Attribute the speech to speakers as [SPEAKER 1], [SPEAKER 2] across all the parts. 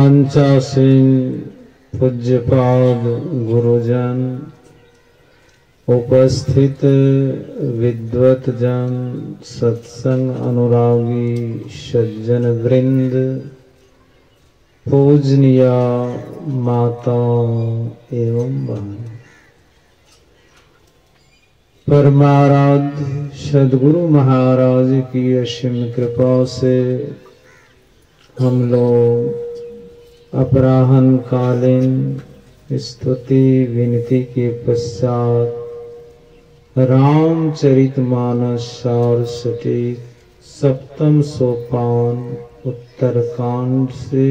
[SPEAKER 1] पंचासीन पूज्यपाद गुरुजन, उपस्थित विद्वत जन, सत्संग अनुरागी सज्जन वृंद, पूजनीय माताओं एवं बहनों, परमाराध्य सद्गुरु महाराज की असीम कृपा से हम लोग अपराह्न कालीन स्तुति विनती के पश्चात रामचरितमानस सारस्वती सप्तम सोपान उत्तरकांड से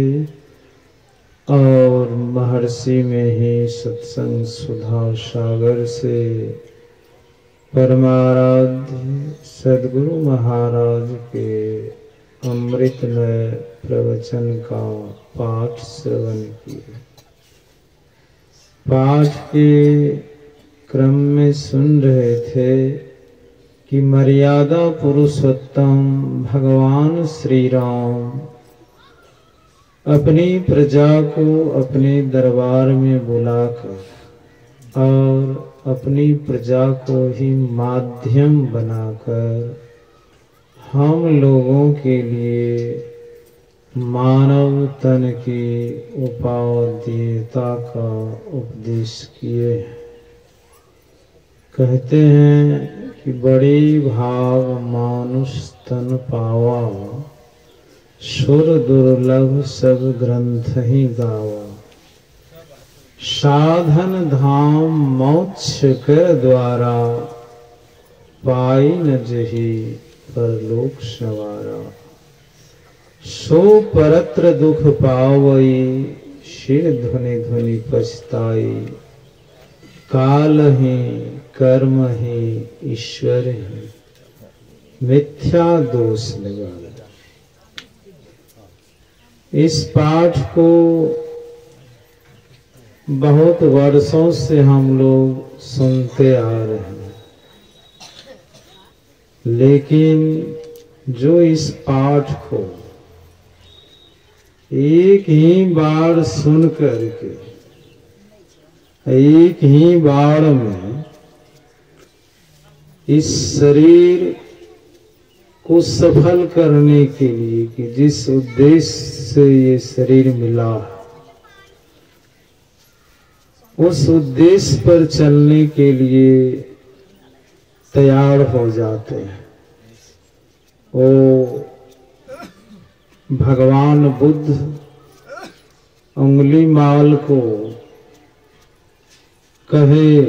[SPEAKER 1] और महर्षि में ही सत्संग सुधा सागर से परमाराध्य सद्गुरु महाराज के अमृतमय प्रवचन का पाठ श्रवण किया। पाठ के क्रम में सुन रहे थे कि मर्यादा पुरुषोत्तम भगवान श्री राम अपनी प्रजा को अपने दरबार में बुलाकर और अपनी प्रजा को ही माध्यम बनाकर हम लोगों के लिए मानव तन की उपादेयता का उपदेश किए। कहते हैं कि बड़ी भाग मानुष तन पावा, सुर दुर्लभ सब ग्रंथ ही गावा, साधन धाम मोक्ष के द्वारा, पाई न जही परलोक सवारा, सो परत्र दुख पावई, शिर ध्वनि ध्वनि पछताई, काल ही कर्म ही ईश्वर ही, मिथ्या दोष लगा। इस पाठ को बहुत वर्षों से हम लोग सुनते आ रहे हैं, लेकिन जो इस पाठ को एक ही बार सुन करके एक ही बार में इस शरीर को सफल करने के लिए कि जिस उद्देश्य से ये शरीर मिला, उस उद्देश्य पर चलने के लिए तैयार हो जाते हैं। वो भगवान बुद्ध उंगली माल को कहे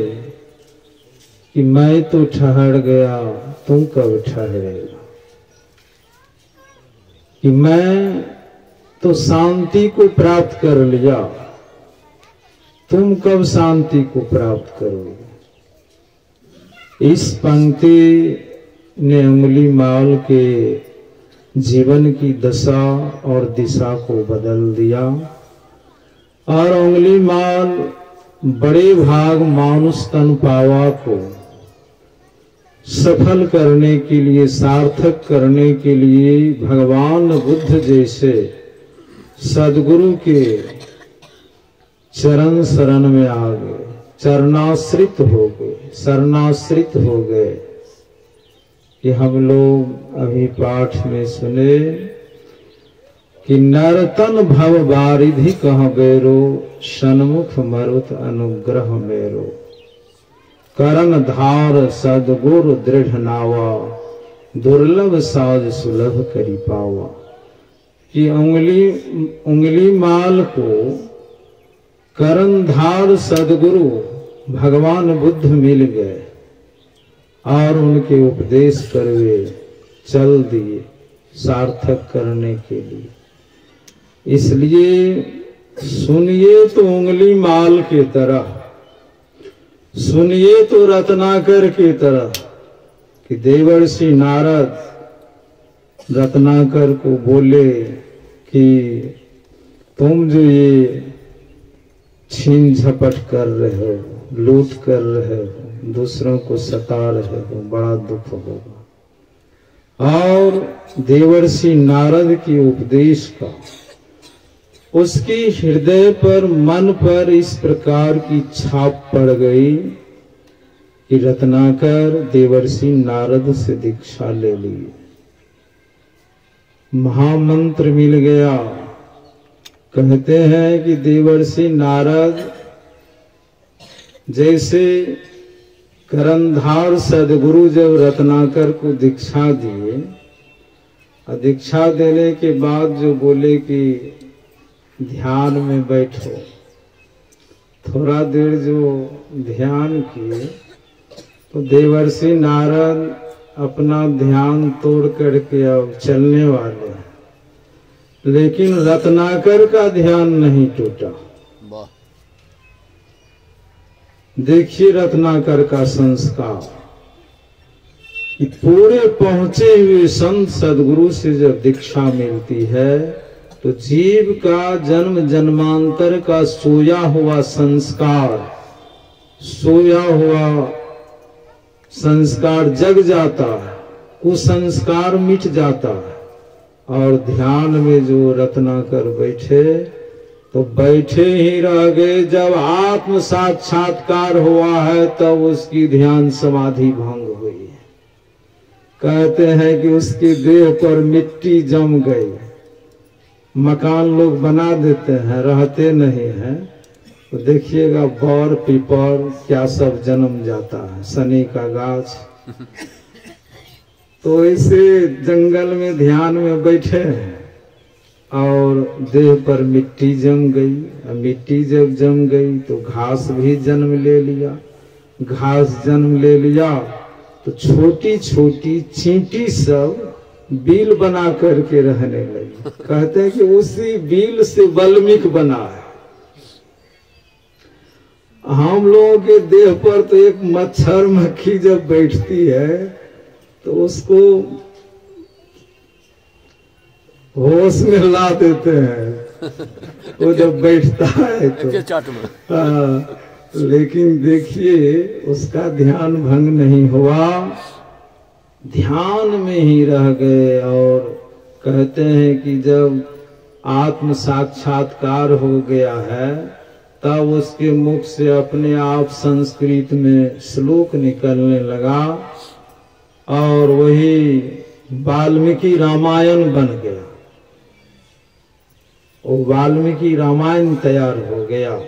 [SPEAKER 1] कि मैं तो ठहर गया, तुम कब ठहरेगा, कि मैं तो शांति को प्राप्त कर लिया, तुम कब शांति को प्राप्त करोगे। इस पंक्ति ने उंगली माल के जीवन की दशा और दिशा को बदल दिया और उंगली माल बड़े भाग मानुष तन पावा को सफल करने के लिए, सार्थक करने के लिए भगवान बुद्ध जैसे सद्गुरु के चरण शरण में आ गए, चरणाश्रित हो गए, शरणाश्रित हो गए। कि हम लोग अभी पाठ में सुने कि नरतन भव बारिधि कह बेरो, सन्मुख मरुत अनुग्रह मेरो, करण धार सदगुरु दृढ़ नावा, दुर्लभ साज सुलभ करी पावा। कि उंगली माल को करणधार सदगुरु भगवान बुद्ध मिल गए और उनके उपदेश पर वे चल दिए सार्थक करने के लिए। इसलिए सुनिए तो उंगली माल के तरह, सुनिए तो रत्नाकर के तरह कि देवर्षि नारद रत्नाकर को बोले कि तुम जो ये छीन झपट कर रहे हो, लूट कर रहे हो, दूसरों को सता रहे हो, बड़ा दुख होगा। और देवर्षि नारद के उपदेश का उसकी हृदय पर, मन पर इस प्रकार की छाप पड़ गई कि रत्नाकर देवर्षि नारद से दीक्षा ले ली। महामंत्र मिल गया। कहते हैं कि देवर्षि नारद जैसे करंधार सदगुरु जब रत्नाकर को दीक्षा दिए, दीक्षा देने के बाद जो बोले कि ध्यान में बैठो, थोड़ा देर जो ध्यान किए तो देवर्षि नारद अपना ध्यान तोड़ करके अब चलने वाले हैं, लेकिन रत्नाकर का ध्यान नहीं टूटा। देखिए रत्नाकर का संस्कार कि पूरे पहुंचे हुए संत सदगुरु से जब दीक्षा मिलती है तो जीव का जन्म जन्मांतर का सोया हुआ संस्कार, सोया हुआ संस्कार जग जाता है, कुसंस्कार मिट जाता है। और ध्यान में जो रत्नाकर बैठे तो बैठे ही रह गए। जब आत्म साक्षात्कार हुआ है तब उसकी ध्यान समाधि भंग हुई है। कहते हैं कि उसकी देह पर मिट्टी जम गई। मकान लोग बना देते हैं, रहते नहीं हैं, तो देखिएगा बौर पीपर क्या सब जन्म जाता है, सनी का गाछ। तो ऐसे जंगल में ध्यान में बैठे हैं और देह पर मिट्टी जम गई। मिट्टी जब जम गई तो घास भी जन्म ले लिया। घास जन्म ले लिया तो छोटी छोटी चींटी सब बील बना करके रहने लगी। कहते हैं कि उसी बील से वाल्मीकि बना है। हम लोगों के देह पर तो एक मच्छर मक्खी जब बैठती है तो उसको होश में ला देते हैं, वो जब बैठता है तो। लेकिन देखिए उसका ध्यान भंग नहीं हुआ, ध्यान में ही रह गए। और कहते हैं कि जब आत्म साक्षात्कार हो गया है तब उसके मुख से अपने आप संस्कृत में श्लोक निकलने लगा और वही वाल्मीकि रामायण बन गया। वो वाल्मीकि रामायण तैयार हो गया।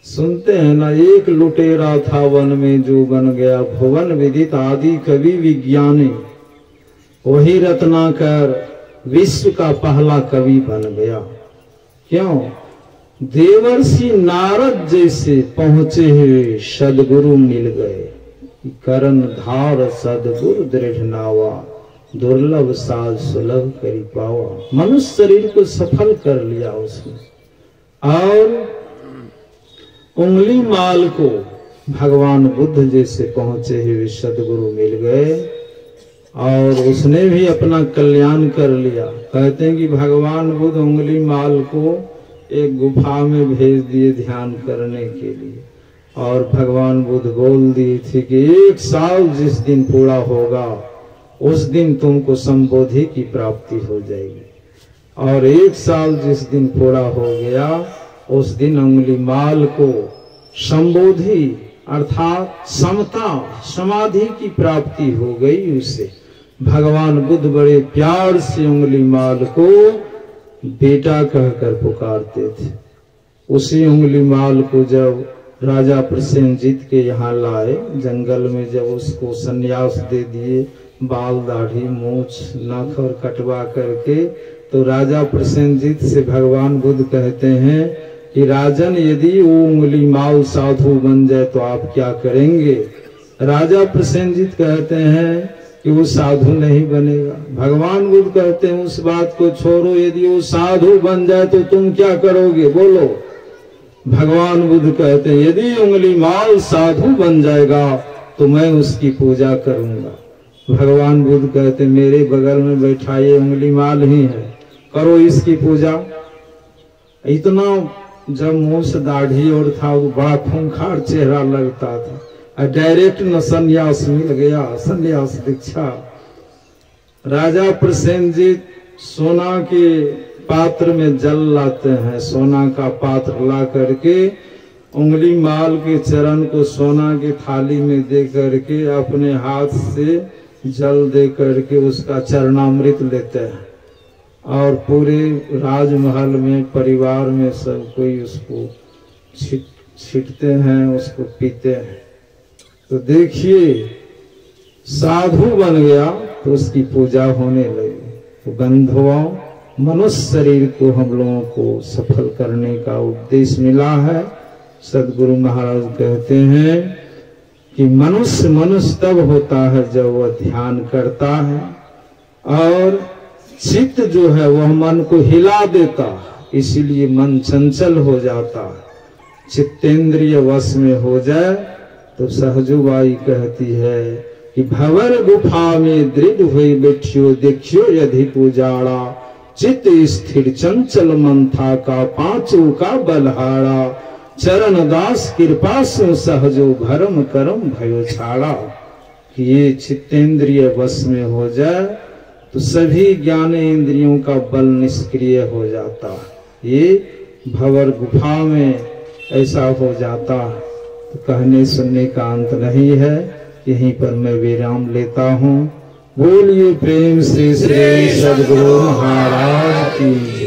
[SPEAKER 1] सुनते हैं ना, एक लुटेरा था वन में जो बन गया भुवन विदित आदि कवि विज्ञानी। वही रत्नाकर विश्व का पहला कवि बन गया। क्यों? देवर्षि नारद जैसे पहुंचे हुए सदगुरु मिल गए। करण धार सदगुरु दृढ़ नावा, दुर्लभ साज सुलभ करी पावा। मनुष्य शरीर को सफल कर लिया उसने। और उंगली माल को भगवान बुद्ध जैसे पहुंचे हुए सदगुरु मिल गए और उसने भी अपना कल्याण कर लिया। कहते हैं कि भगवान बुद्ध उंगली माल को एक गुफा में भेज दिए ध्यान करने के लिए। और भगवान बुद्ध बोल दिए थे कि 1 साल जिस दिन पूरा होगा उस दिन तुमको संबोधि की प्राप्ति हो जाएगी। और 1 साल जिस दिन पूरा हो गया उस दिन उंगली माल को संबोधि अर्थात समता समाधि की प्राप्ति हो गई। उसे भगवान बुद्ध बड़े प्यार से उंगली माल को बेटा कहकर पुकारते थे। उसी उंगली माल को जब राजा प्रसेनजीत के यहाँ लाए, जंगल में जब उसको सन्यास दे दिए, बाल दाढ़ी मूछ नख और कटवा करके, तो राजा प्रसेनजीत से भगवान बुद्ध कहते हैं कि राजन यदि वो उंगली माल साधु बन जाए तो आप क्या करेंगे? राजा प्रसेनजीत कहते हैं कि वो साधु नहीं बनेगा। भगवान बुद्ध कहते हैं उस बात को छोड़ो, यदि वो साधु बन जाए तो तुम क्या करोगे? बोलो। भगवान बुद्ध कहते हैं यदि उंगली माल साधु बन जाएगा तो मैं उसकी पूजा करूंगा। भगवान बुद्ध कहते मेरे बगल में बैठा ये उंगली माल ही है, करो इसकी पूजा। इतना जब मुंह से दाढ़ी और था वो बड़ा खूंखार चेहरा लगता था। डायरेक्ट न सन्यास मिल गया, सन्यास दीक्षा। राजा प्रसेनजीत सोना के पात्र में जल लाते हैं, सोना का पात्र ला करके उंगली माल के चरण को सोना की थाली में दे करके अपने हाथ से जल दे करके उसका चरणामृत लेते हैं और पूरे राजमहल में परिवार में सब कोई उसको छींटते हैं, उसको पीते हैं। तो देखिए साधु बन गया तो उसकी पूजा होने लगी। तो बंधुओं, मनुष्य शरीर को हम लोगों को सफल करने का उपदेश मिला है। सदगुरु महाराज कहते हैं कि मनुष्य तब होता है जब वह ध्यान करता है और चित्त जो है वह मन को हिला देता है, इसीलिए मन चंचल हो जाता है। चित्तेंद्रिय वश में हो जाए तो सहजुबाई कहती है कि भंवर गुफा में दृढ़ हुई बैठियो, देखियो यदि उजाड़ा, चित्त स्थिर चंचल मन था का पांचों का बलहारा, चरण दास कृपा से सहजो भरम करम भयो छाड़ा। कि ये चित्तेंद्रिय वश में हो जाए तो सभी ज्ञान इंद्रियों का बल निष्क्रिय हो जाता है। ये भंवर गुफा में ऐसा हो जाता है। तो कहने सुनने का अंत नहीं है, यहीं पर मैं विराम लेता हूँ। बोलिए प्रेम से श्री सद्गुरु महाराज की।